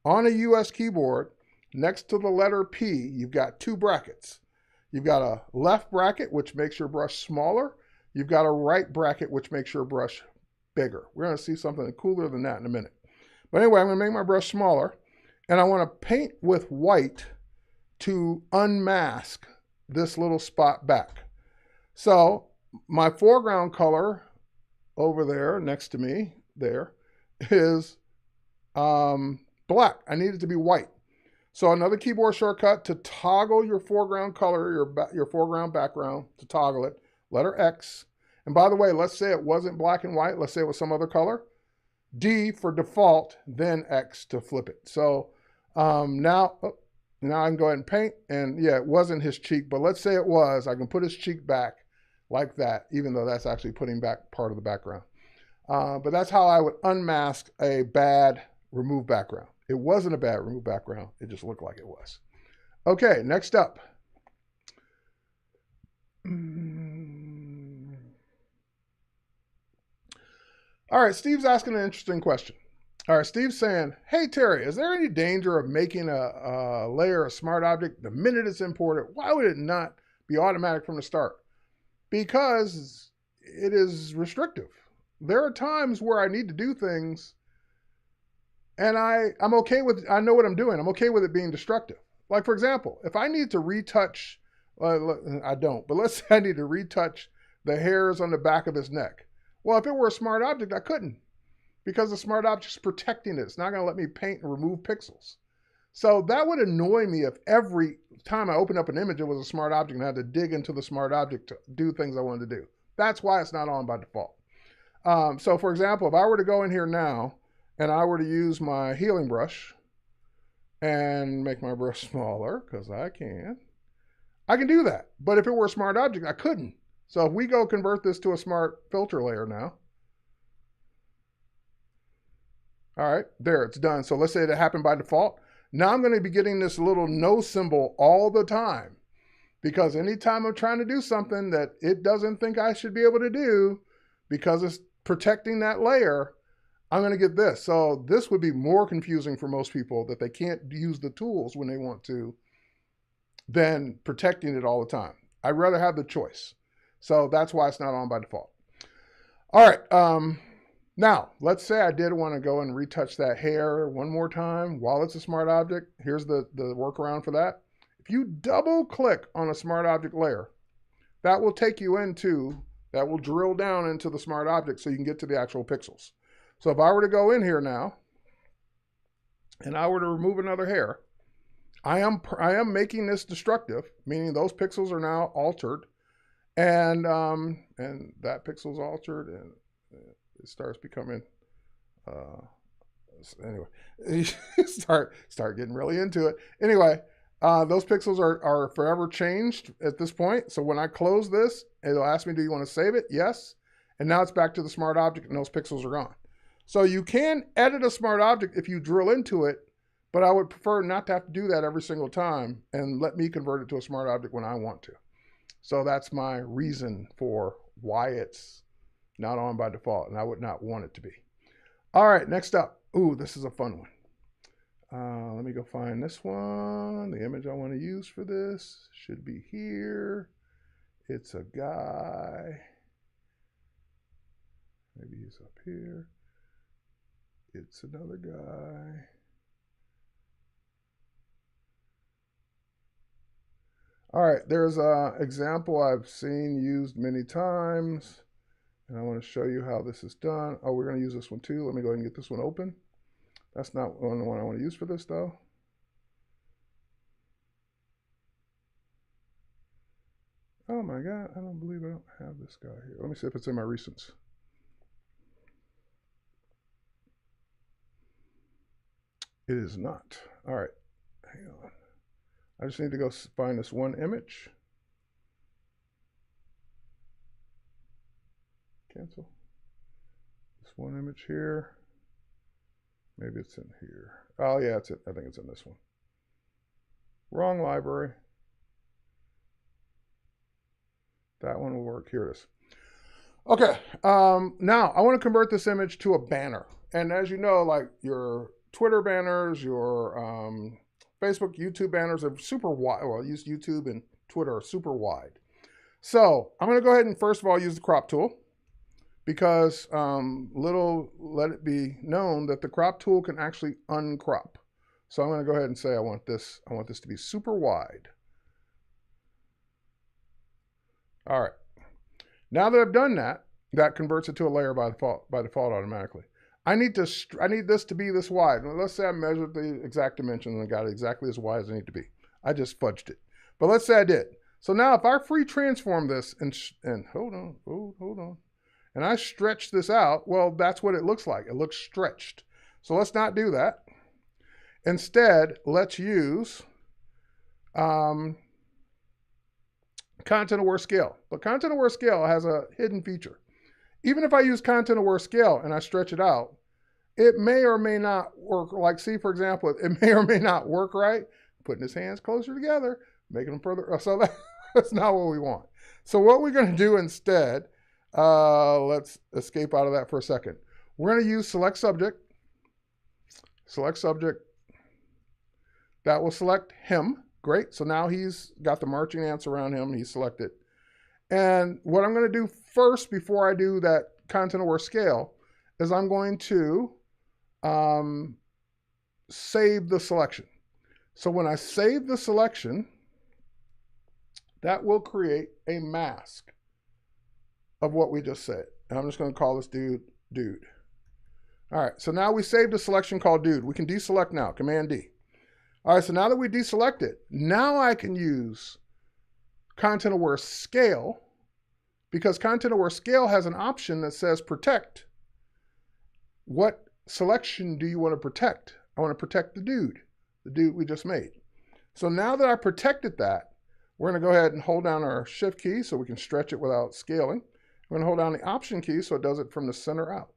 On a US keyboard, next to the letter P, you've got 2 brackets. You've got a left bracket, which makes your brush smaller. You've got a right bracket, which makes your brush bigger. We're going to see something cooler than that in a minute. But anyway, I'm going to make my brush smaller, and I want to paint with white to unmask this little spot back. So my foreground color over there next to me there is black. I need it to be white. So another keyboard shortcut to toggle your foreground color, your foreground background, to toggle it, letter X. And by the way, let's say it wasn't black and white. Let's say it was some other color. D for default, then X to flip it. So now I can go ahead and paint. And yeah, it wasn't his cheek, but let's say it was. I can put his cheek back like that, even though that's actually putting back part of the background. But that's how I would unmask a bad remove background. It wasn't a bad remove background. It just looked like it was. Okay, next up. All right, Steve's asking an interesting question. All right, Steve's saying, hey, Terry, is there any danger of making a layer a smart object the minute it's imported? Why would it not be automatic from the start? Because it is restrictive. There are times where I need to do things and I'm okay with, I know what I'm doing. I'm okay with it being destructive. Like, for example, if I need to retouch, I don't, but let's say I need to retouch the hairs on the back of his neck. Well, if it were a smart object, I couldn't, because the smart object's protecting it. It's not going to let me paint and remove pixels. So that would annoy me if every time I opened up an image, it was a smart object and I had to dig into the smart object to do things I wanted to do. That's why it's not on by default. So for example, if I were to go in here now and I were to use my healing brush and make my brush smaller, because I can do that. But if it were a smart object, I couldn't. So if we go convert this to a smart filter layer now. All right, there, it's done. So let's say that happened by default. Now I'm going to be getting this little no symbol all the time, because anytime I'm trying to do something that it doesn't think I should be able to do, because it's protecting that layer, I'm going to get this. So this would be more confusing for most people, that they can't use the tools when they want to, than protecting it all the time. I'd rather have the choice. So that's why it's not on by default. All right. Now, let's say I did want to go and retouch that hair one more time while it's a smart object. Here's the workaround for that. If you double click on a smart object layer, that will take you into, that will drill down into the smart object so you can get to the actual pixels. So if I were to go in here now and I were to remove another hair, I am making this destructive, meaning those pixels are now altered, and that pixel's altered, and it starts becoming anyway. start getting really into it. Anyway, those pixels are forever changed at this point. So when I close this, it'll ask me, do you want to save it? Yes. And now it's back to the smart object and those pixels are gone. So you can edit a smart object if you drill into it, but I would prefer not to have to do that every single time and let me convert it to a smart object when I want to. So that's my reason for why it's not on by default, and I would not want it to be. All right, next up. Ooh, this is a fun one. Let me go find this one. The image I want to use for this should be here. It's a guy. Maybe he's up here. It's another guy. All right, there's an example I've seen used many times, and I want to show you how this is done. Oh, we're going to use this one too. Let me go ahead and get this one open. That's not the one I want to use for this though. Oh my God, I don't believe I don't have this guy here. Let me see if it's in my recents. It is not. All right, hang on. I just need to go find this one image. Cancel. This one image here. Maybe it's in here. Oh yeah, it's it. I think it's in this one. Wrong library. That one will work. Here it is. Okay. Now I want to convert this image to a banner. And as you know, like your Twitter banners, your Facebook, YouTube banners are super wide. Well, use YouTube and Twitter are super wide. So I'm going to go ahead and first of all use the crop tool, because let it be known that the crop tool can actually uncrop. So I'm going to go ahead and say I want this to be super wide. All right. Now that I've done that, that converts it to a layer by default automatically. I need this to be this wide. Let's say I measured the exact dimensions and got it exactly as wide as I need to be. I just fudged it. But let's say I did. So now if I free transform this and hold on, and I stretch this out, well, that's what it looks like. It looks stretched. So let's not do that. Instead, let's use content-aware scale. But content-aware scale has a hidden feature. Even if I use content-aware scale and I stretch it out, it may or may not work. Like, see, for example, it may or may not work right. Putting his hands closer together, making them further. So that's not what we want. So what we're going to do instead, let's escape out of that for a second. We're going to use select subject. Select subject. That will select him. Great. So now he's got the marching ants around him. He's selected. And what I'm going to do first before I do that content-aware scale is I'm going to save the selection. So when I save the selection, that will create a mask of what we just said. And I'm just going to call this dude. All right, so now we saved a selection called dude. We can deselect now, Command D. All right, so now that we deselect it, now I can use content-aware scale, because content-aware scale has an option that says protect. What selection do you want to protect? I want to protect the dude we just made. So now that I protected that, we're going to go ahead and hold down our shift key so we can stretch it without scaling. We're going to hold down the option key so it does it from the center out.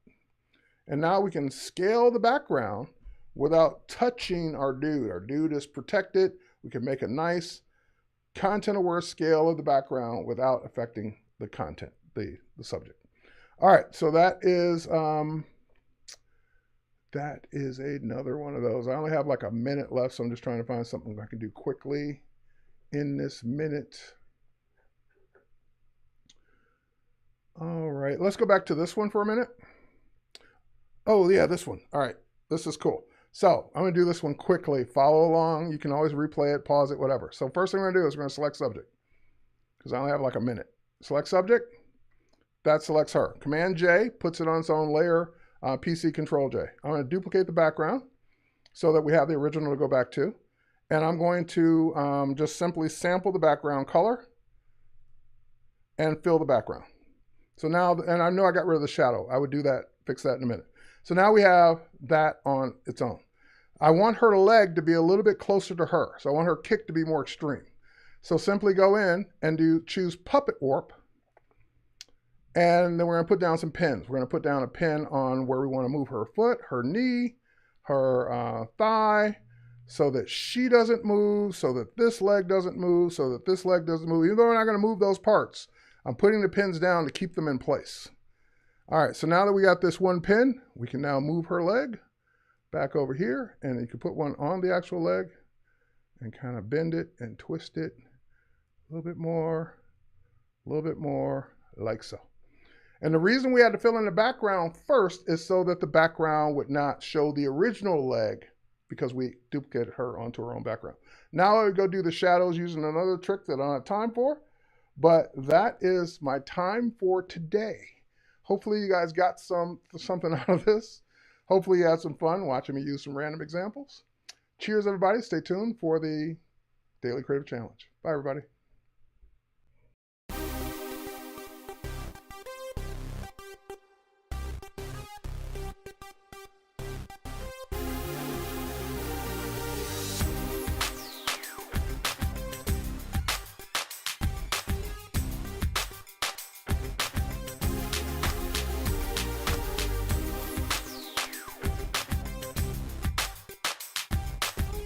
And now we can scale the background without touching our dude. Our dude is protected. We can make a nice content-aware scale of the background without affecting the content, the subject. All right, so that is that is another one of those. I only have like a minute left, so I'm just trying to find something I can do quickly in this minute. All right, let's go back to this one for a minute. Oh yeah, this one. All right, this is cool. So I'm gonna do this one quickly. Follow along. You can always replay it, pause it, whatever. So first thing we're gonna do is we're gonna select subject, because I only have like a minute. Select subject, that selects her. Command J puts it on its own layer, PC Control J. I'm gonna duplicate the background so that we have the original to go back to. And I'm going to just simply sample the background color and fill the background. So now, and I know I got rid of the shadow. I would do that, fix that in a minute. So now we have that on its own. I want her leg to be a little bit closer to her. So I want her kick to be more extreme. So simply go in and choose Puppet Warp. And then we're gonna put down some pins. We're gonna put down a pin on where we wanna move her foot, her knee, her thigh, so that she doesn't move, so that this leg doesn't move, so that this leg doesn't move. Even though we're not gonna move those parts, I'm putting the pins down to keep them in place. All right, so now that we got this one pin, we can now move her leg back over here, and you can put one on the actual leg and kind of bend it and twist it a little bit more, like so. And the reason we had to fill in the background first is so that the background would not show the original leg, because we duplicated her onto her own background. Now I would go do the shadows using another trick that I don't have time for, but that is my time for today. Hopefully you guys got something out of this. Hopefully you had some fun watching me use some random examples. Cheers, everybody. Stay tuned for the Daily Creative Challenge. Bye, everybody.